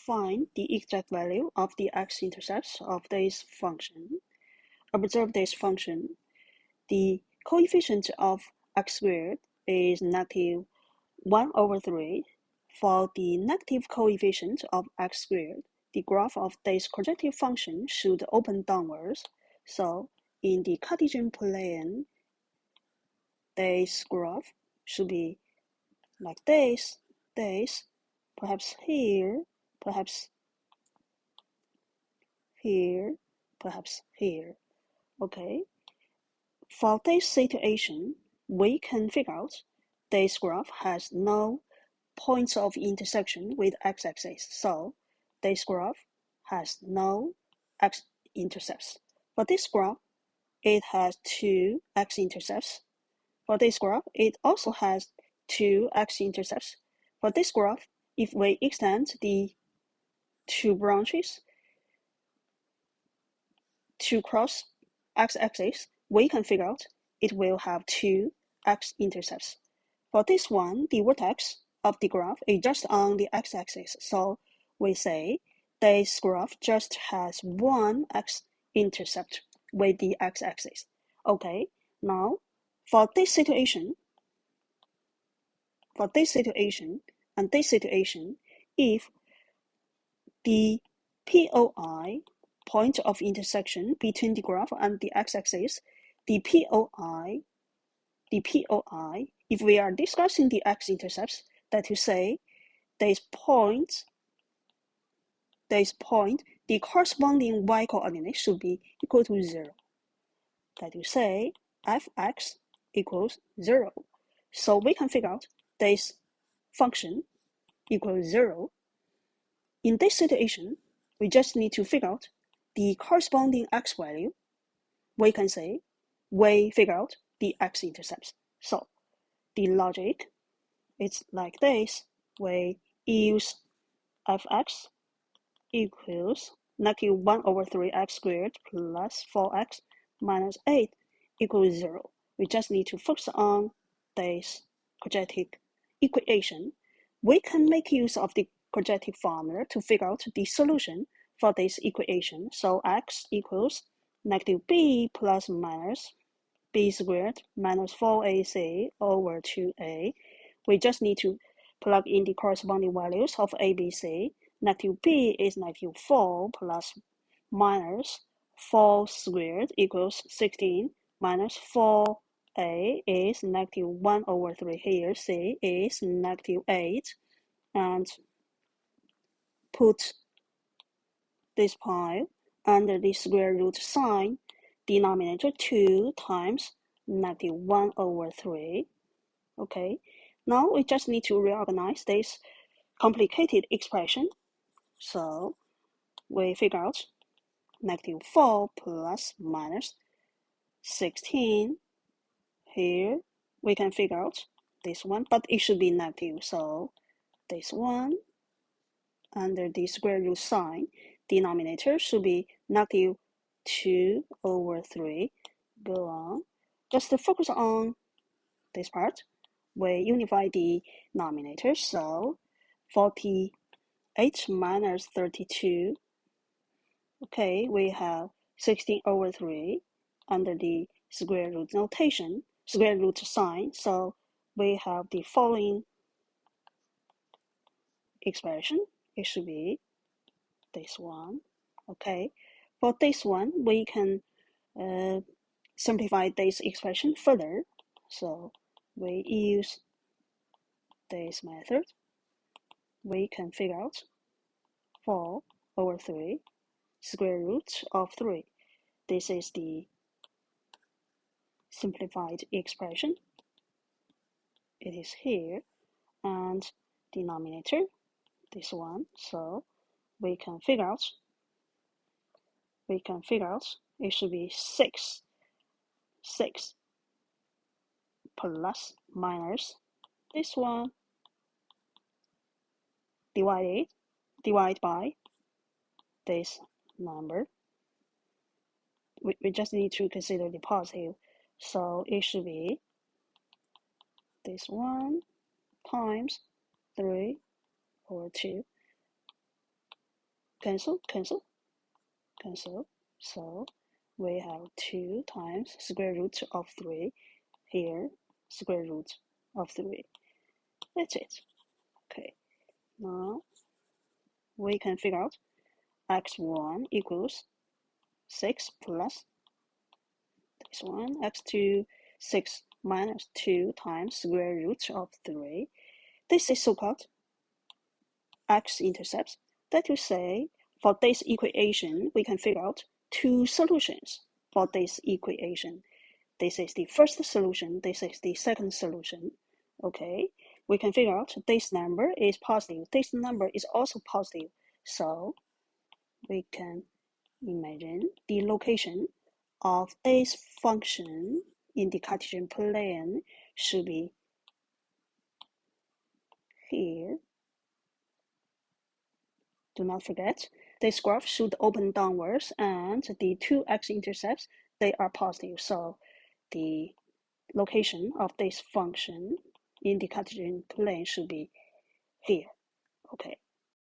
find the exact value of the x-intercepts of this function. Observe this function. The coefficient of x squared is negative 1 over 3. For the negative coefficient of x squared, the graph of this quadratic function should open downwards. So in the Cartesian plane, this graph should be like this, perhaps here, perhaps here, perhaps here. Okay. For this situation, we can figure out this graph has no points of intersection with x-axis, so this graph has no x-intercepts. For this graph, it has two x-intercepts. For this graph, it also has two x-intercepts. For this graph, if we extend the two branches to cross x-axis, we can figure out it will have two x-intercepts. For this one, the vertex of the graph is just on the x-axis, so we say this graph just has one x-intercept with the x-axis. Okay, now for this situation and this situation, if the POI, point of intersection between the graph and the x-axis, the POI, if we are discussing the x-intercepts, that is to say, this point, the corresponding y-coordinate should be equal to 0. That is to say, fx equals 0. So we can figure out this function equals 0. In this situation, we just need to figure out the corresponding x value. We can say we figure out the x-intercepts. So the logic is like this. We use fx equals negative 1 over 3x squared plus 4x minus 8 equals 0. We just need to focus on this quadratic equation. We can make use of the quadratic formula to figure out the solution for this equation. So x equals negative b plus minus b squared minus 4ac over 2a. We just need to plug in the corresponding values of a, b, c. Negative b is negative 4 plus minus 4 squared equals 16 minus 4a is negative 1 over 3 here, c is negative 8, and put this pile under the square root sign, denominator 2 times negative 1 over 3. Okay, now we just need to reorganize this complicated expression. So we figure out negative 4 plus minus 16. Here we can figure out this one, but it should be negative. So this one under the square root sign, denominator should be negative 2 over 3. Go on. Just to focus on this part, we unify the denominator. So 48 minus 32. Okay, we have 16 over 3 under the square root notation, square root sign. So we have the following expression. It should be this one. Okay, for this one, we can simplify this expression further. So we use this method. We can figure out 4 over 3 square root of 3. This is the simplified expression. It is here, and denominator, this one. So we can figure out it should be 6 plus minus this one divide by this number. We just need to consider the positive, so it should be this one times 3 over 2. cancel. So we have 2 times square root of 3 here, square root of 3. That's it. Okay, now we can figure out x1 equals 6 plus this one, x2, 6 minus 2 times square root of 3. This is so-called x-intercepts. That is to say, for this equation, we can figure out 2 solutions for this equation. This is the first solution, this is the second solution. Okay, we can figure out this number is positive, this number is also positive. So we can imagine the location of this function in the Cartesian plane should be here. Do not forget, this graph should open downwards and the 2 x-intercepts, they are positive. So the location of this function in the Cartesian plane should be here. Okay.